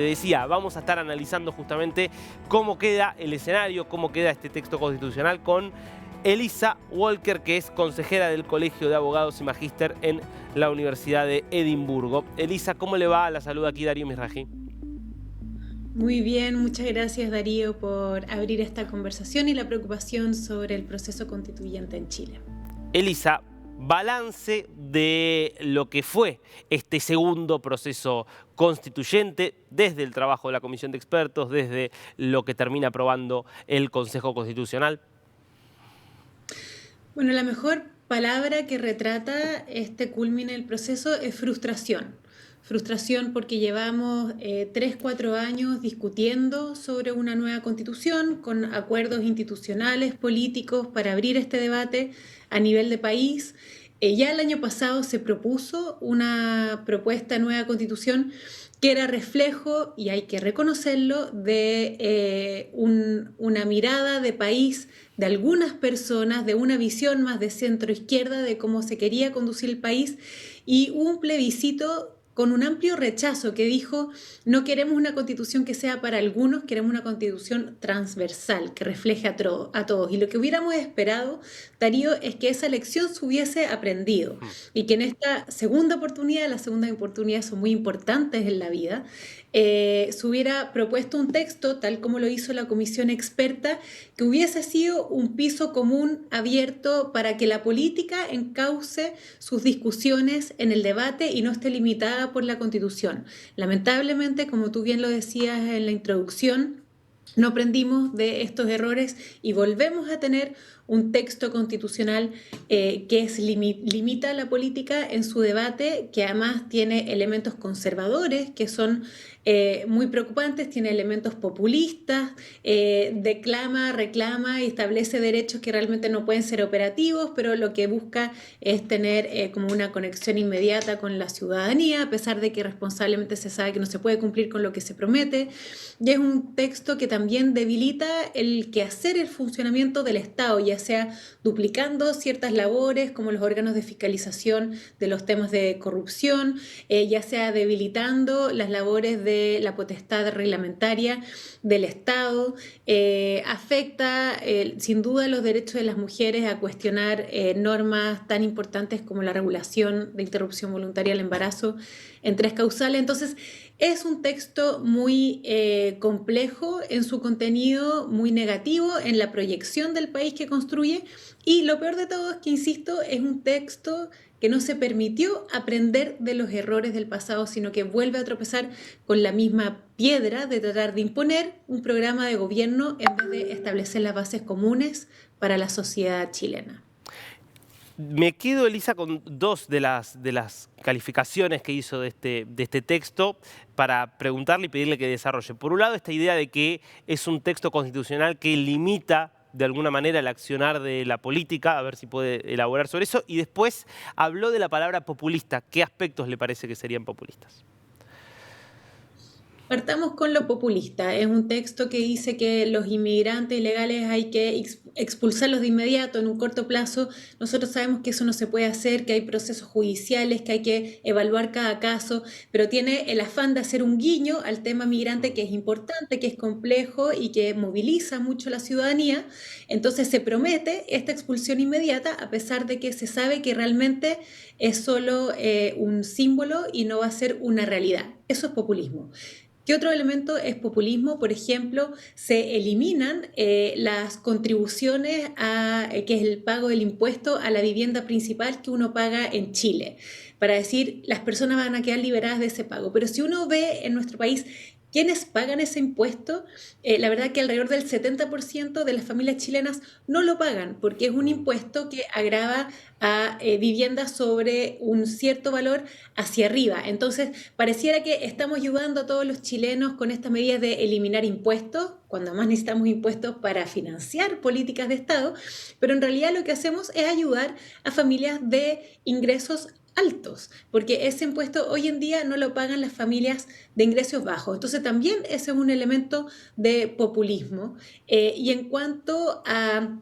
Decía, vamos a estar analizando justamente cómo queda el escenario, cómo queda este texto constitucional con Elisa Walker, que es consejera del Colegio de Abogados y Magíster en la Universidad de Edimburgo. Elisa, ¿cómo le va? La saluda aquí Darío Misraji. Muy bien, muchas gracias Darío por abrir esta conversación y la preocupación sobre el proceso constituyente en Chile. Elisa, balance de lo que fue este segundo proceso constituyente desde el trabajo de la Comisión de Expertos, desde lo que termina aprobando el Consejo Constitucional. Bueno, la mejor palabra que retrata este culmine del proceso es frustración. Frustración porque llevamos 3, 4 años discutiendo sobre una nueva constitución con acuerdos institucionales, políticos para abrir este debate a nivel de país. Ya el año pasado se propuso una propuesta de nueva constitución que era reflejo, y hay que reconocerlo, de una mirada de país de algunas personas, de una visión más de centro izquierda de cómo se quería conducir el país, y hubo un plebiscito con un amplio rechazo que dijo: no queremos una constitución que sea para algunos, queremos una constitución transversal que refleje a todos. Y lo que hubiéramos esperado, Darío, es que esa lección se hubiese aprendido y que en esta segunda oportunidad, las segundas oportunidades son muy importantes en la vida, se hubiera propuesto un texto, tal como lo hizo la comisión experta, que hubiese sido un piso común abierto para que la política encauce sus discusiones en el debate y no esté limitada por la Constitución. Lamentablemente, como tú bien lo decías en la introducción, no aprendimos de estos errores y volvemos a tener un texto constitucional que limita la política en su debate, que además tiene elementos conservadores que son muy preocupantes, tiene elementos populistas, declama, reclama y establece derechos que realmente no pueden ser operativos, pero lo que busca es tener como una conexión inmediata con la ciudadanía, a pesar de que responsablemente se sabe que no se puede cumplir con lo que se promete. Y es un texto que también debilita el quehacer, el funcionamiento del Estado, ya sea duplicando ciertas labores como los órganos de fiscalización de los temas de corrupción, ya sea debilitando las labores de la potestad reglamentaria del Estado, afecta sin duda los derechos de las mujeres a cuestionar normas tan importantes como la regulación de interrupción voluntaria del embarazo en 3 causales. Entonces, es un texto muy complejo en su contenido, muy negativo en la proyección del país que construye, y lo peor de todo es que, insisto, es un texto que no se permitió aprender de los errores del pasado, sino que vuelve a tropezar con la misma piedra de tratar de imponer un programa de gobierno en vez de establecer las bases comunes para la sociedad chilena. Me quedo, Elisa, con dos de las calificaciones que hizo de este texto para preguntarle y pedirle que desarrolle. Por un lado, esta idea de que es un texto constitucional que limita de alguna manera el accionar de la política, a ver si puede elaborar sobre eso. Y después habló de la palabra populista. ¿Qué aspectos le parece que serían populistas? Partamos con lo populista. Es un texto que dice que los inmigrantes ilegales hay que expulsarlos de inmediato, en un corto plazo. Nosotros sabemos que eso no se puede hacer, que hay procesos judiciales, que hay que evaluar cada caso, pero tiene el afán de hacer un guiño al tema migrante, que es importante, que es complejo y que moviliza mucho a la ciudadanía. Entonces se promete esta expulsión inmediata, a pesar de que se sabe que realmente es solo un símbolo y no va a ser una realidad. Eso es populismo. ¿Qué otro elemento es populismo? Por ejemplo, se eliminan las contribuciones que es el pago del impuesto a la vivienda principal que uno paga en Chile, para decir, las personas van a quedar liberadas de ese pago. Pero si uno ve en nuestro país quiénes pagan ese impuesto, la verdad que alrededor del 70% de las familias chilenas no lo pagan, porque es un impuesto que agrava a viviendas sobre un cierto valor hacia arriba. Entonces, pareciera que estamos ayudando a todos los chilenos con estas medidas de eliminar impuestos, cuando más necesitamos impuestos para financiar políticas de Estado, pero en realidad lo que hacemos es ayudar a familias de ingresos altos, porque ese impuesto hoy en día no lo pagan las familias de ingresos bajos. Entonces también ese es un elemento de populismo. Y en cuanto a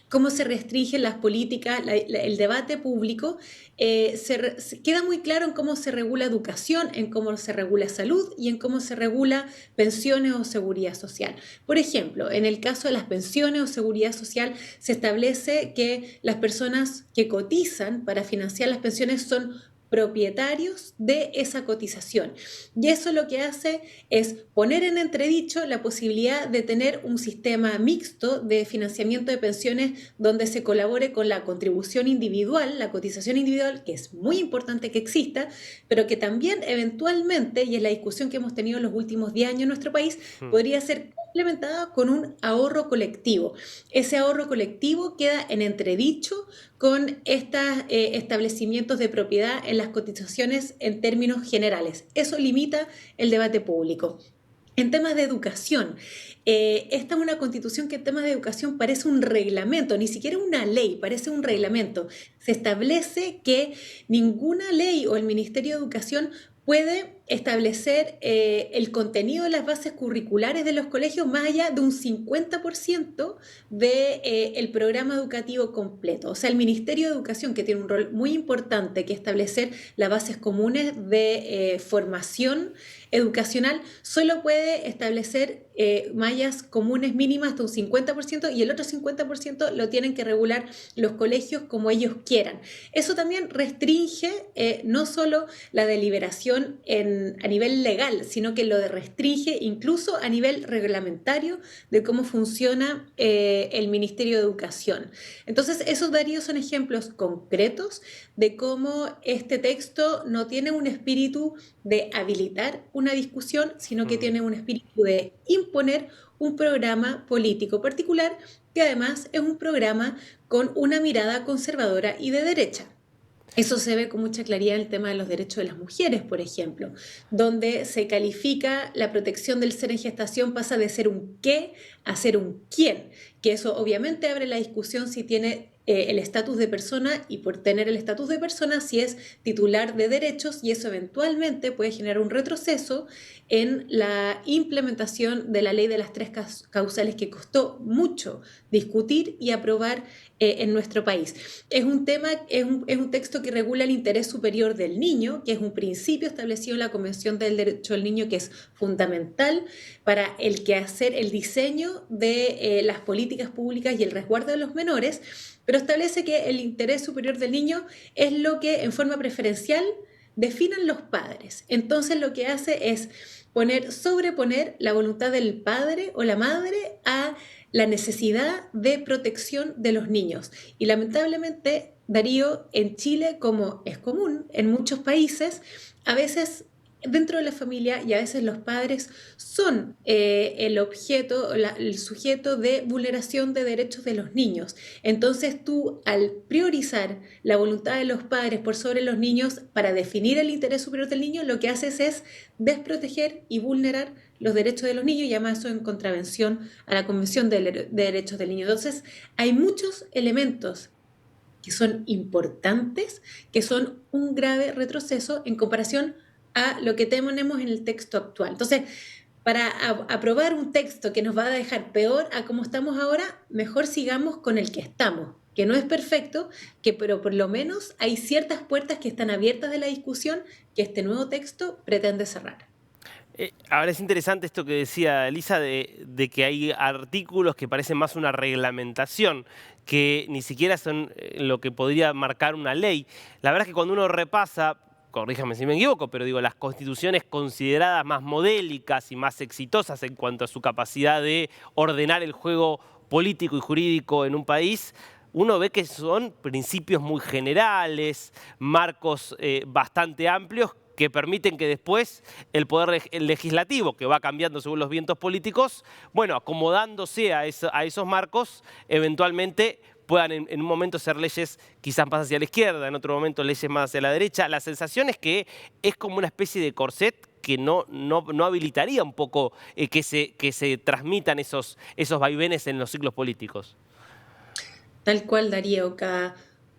cómo se restringen las políticas, el debate público, queda muy claro en cómo se regula educación, en cómo se regula salud y en cómo se regula pensiones o seguridad social. Por ejemplo, en el caso de las pensiones o seguridad social, se establece que las personas que cotizan para financiar las pensiones son propietarios de esa cotización. Y eso lo que hace es poner en entredicho la posibilidad de tener un sistema mixto de financiamiento de pensiones donde se colabore con la contribución individual, la cotización individual, que es muy importante que exista, pero que también eventualmente, y es la discusión que hemos tenido en los últimos 10 años en nuestro país, podría ser complementada con un ahorro colectivo. Ese ahorro colectivo queda en entredicho con estos establecimientos de propiedad en las cotizaciones en términos generales. Eso limita el debate público. En temas de educación, esta es una constitución que en temas de educación parece un reglamento, ni siquiera una ley, parece un reglamento. Se establece que ninguna ley o el Ministerio de Educación puede establecer el contenido de las bases curriculares de los colegios más allá de un 50% del programa educativo completo. O sea, el Ministerio de Educación, que tiene un rol muy importante, que establecer las bases comunes de formación educacional, solo puede establecer mallas comunes mínimas hasta un 50% y el otro 50% lo tienen que regular los colegios como ellos quieran. Eso también restringe no solo la deliberación a nivel legal, sino que lo restringe incluso a nivel reglamentario de cómo funciona el Ministerio de Educación. Entonces, esos, Darío, son ejemplos concretos de cómo este texto no tiene un espíritu de habilitar una discusión, sino que tiene un espíritu de imponer un programa político particular, que además es un programa con una mirada conservadora y de derecha. Eso se ve con mucha claridad en el tema de los derechos de las mujeres, por ejemplo, donde se califica la protección del ser en gestación, pasa de ser un qué a ser un quién, que eso obviamente abre la discusión si tiene el estatus de persona, y por tener el estatus de persona si es titular de derechos, y eso eventualmente puede generar un retroceso en la implementación de la ley de las tres causales, que costó mucho discutir y aprobar en nuestro país. Es un texto que regula el interés superior del niño, que es un principio establecido en la Convención del Derecho del Niño, que es fundamental para el quehacer, el diseño de las políticas públicas y el resguardo de los menores, pero establece que el interés superior del niño es lo que en forma preferencial definan los padres. Entonces lo que hace es sobreponer la voluntad del padre o la madre a la necesidad de protección de los niños. Y lamentablemente, Darío, en Chile, como es común en muchos países, a veces dentro de la familia y a veces los padres son el objeto, el sujeto de vulneración de derechos de los niños. Entonces tú, al priorizar la voluntad de los padres por sobre los niños para definir el interés superior del niño, lo que haces es desproteger y vulnerar los derechos de los niños, y además eso en contravención a la Convención de Derechos del Niño. Entonces hay muchos elementos que son importantes, que son un grave retroceso en comparación a lo que tenemos en el texto actual. Entonces, para aprobar un texto que nos va a dejar peor a como estamos ahora, mejor sigamos con el que estamos, que no es perfecto, pero por lo menos hay ciertas puertas que están abiertas de la discusión que este nuevo texto pretende cerrar. Ahora es interesante esto que decía Elisa de que hay artículos que parecen más una reglamentación, que ni siquiera son lo que podría marcar una ley. La verdad es que cuando uno repasa, corríjame si me equivoco, pero digo, las constituciones consideradas más modélicas y más exitosas en cuanto a su capacidad de ordenar el juego político y jurídico en un país, uno ve que son principios muy generales, marcos bastante amplios, que permiten que después el poder legislativo, que va cambiando según los vientos políticos, bueno, acomodándose a esos marcos, eventualmente puedan en un momento ser leyes quizás más hacia la izquierda, en otro momento leyes más hacia la derecha. La sensación es que es como una especie de corset que no habilitaría un poco que se transmitan esos vaivenes en los ciclos políticos. Tal cual, Darío.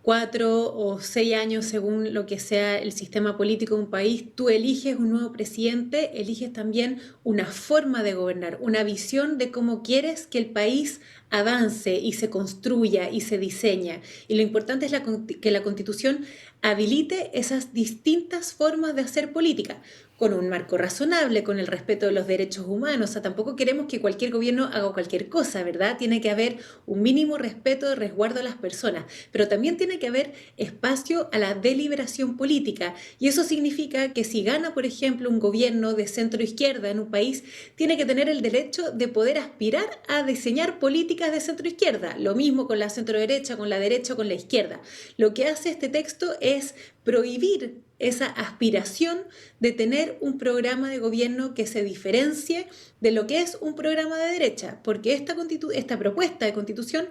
4 o 6 años según lo que sea el sistema político de un país, tú eliges un nuevo presidente, eliges también una forma de gobernar, una visión de cómo quieres que el país avance y se construya y se diseña. Y lo importante es que la Constitución habilite esas distintas formas de hacer política, con un marco razonable, con el respeto de los derechos humanos. O sea, tampoco queremos que cualquier gobierno haga cualquier cosa, ¿verdad? Tiene que haber un mínimo respeto de resguardo a las personas, pero también tiene que haber espacio a la deliberación política. Y eso significa que si gana, por ejemplo, un gobierno de centro izquierda en un país, tiene que tener el derecho de poder aspirar a diseñar políticas de centro izquierda. Lo mismo con la centro derecha, con la derecha, con la izquierda. Lo que hace este texto es prohibir esa aspiración de tener un programa de gobierno que se diferencie de lo que es un programa de derecha, porque esta propuesta de constitución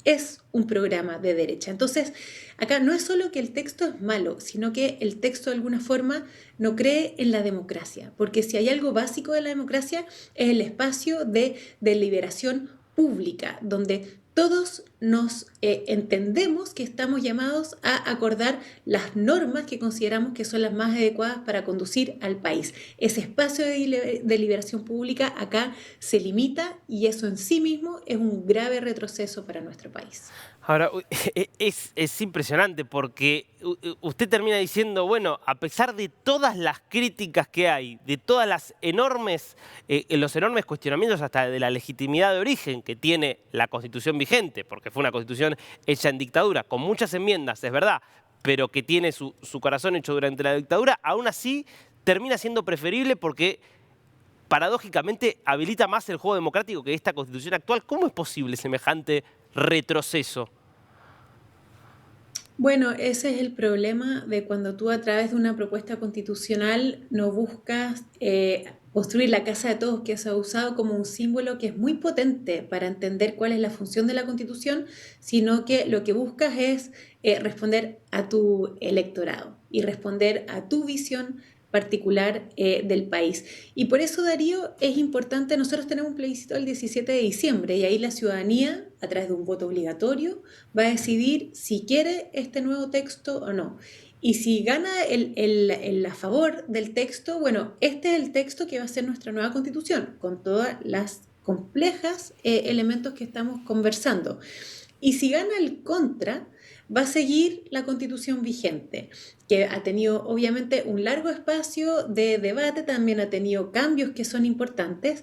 es un programa de derecha. Entonces, acá no es solo que el texto es malo, sino que el texto de alguna forma no cree en la democracia, porque si hay algo básico de la democracia es el espacio de deliberación pública, donde todos nos entendemos que estamos llamados a acordar las normas que consideramos que son las más adecuadas para conducir al país. Ese espacio de deliberación pública acá se limita y eso en sí mismo es un grave retroceso para nuestro país. Ahora, es impresionante porque usted termina diciendo, bueno, a pesar de todas las críticas que hay, de todas las los enormes cuestionamientos hasta de la legitimidad de origen que tiene la Constitución vigente, porque fue una Constitución hecha en dictadura, con muchas enmiendas, es verdad, pero que tiene su corazón hecho durante la dictadura, aún así termina siendo preferible porque paradójicamente habilita más el juego democrático que esta Constitución actual. ¿Cómo es posible semejante retroceso? Bueno, ese es el problema de cuando tú a través de una propuesta constitucional no buscas construir la casa de todos, que se ha usado como un símbolo que es muy potente para entender cuál es la función de la Constitución, sino que lo que buscas es responder a tu electorado y responder a tu visión particular del país. Y por eso, Darío, es importante, nosotros tenemos un plebiscito el 17 de diciembre y ahí la ciudadanía, a través de un voto obligatorio, va a decidir si quiere este nuevo texto o no. Y si gana el a favor del texto, bueno, este es el texto que va a ser nuestra nueva constitución, con todas las complejas elementos que estamos conversando. Y si gana el contra, va a seguir la constitución vigente, que ha tenido obviamente un largo espacio de debate, también ha tenido cambios que son importantes,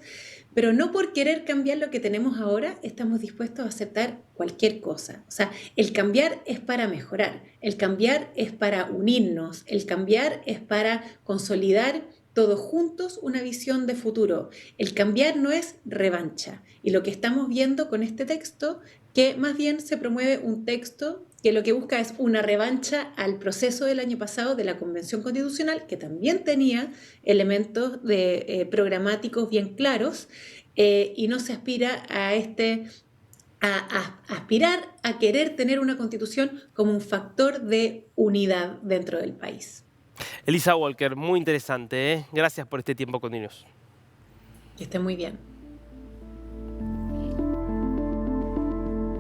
pero no por querer cambiar lo que tenemos ahora estamos dispuestos a aceptar cualquier cosa. O sea, el cambiar es para mejorar, el cambiar es para unirnos, el cambiar es para consolidar todos juntos una visión de futuro. El cambiar no es revancha. Y lo que estamos viendo con este texto, que más bien se promueve un texto que lo que busca es una revancha al proceso del año pasado de la Convención Constitucional, que también tenía elementos programáticos bien claros, y no se aspira a aspirar a querer tener una constitución como un factor de unidad dentro del país. Elisa Walker, muy interesante, ¿eh? Gracias por este tiempo con Niños. Que esté muy bien.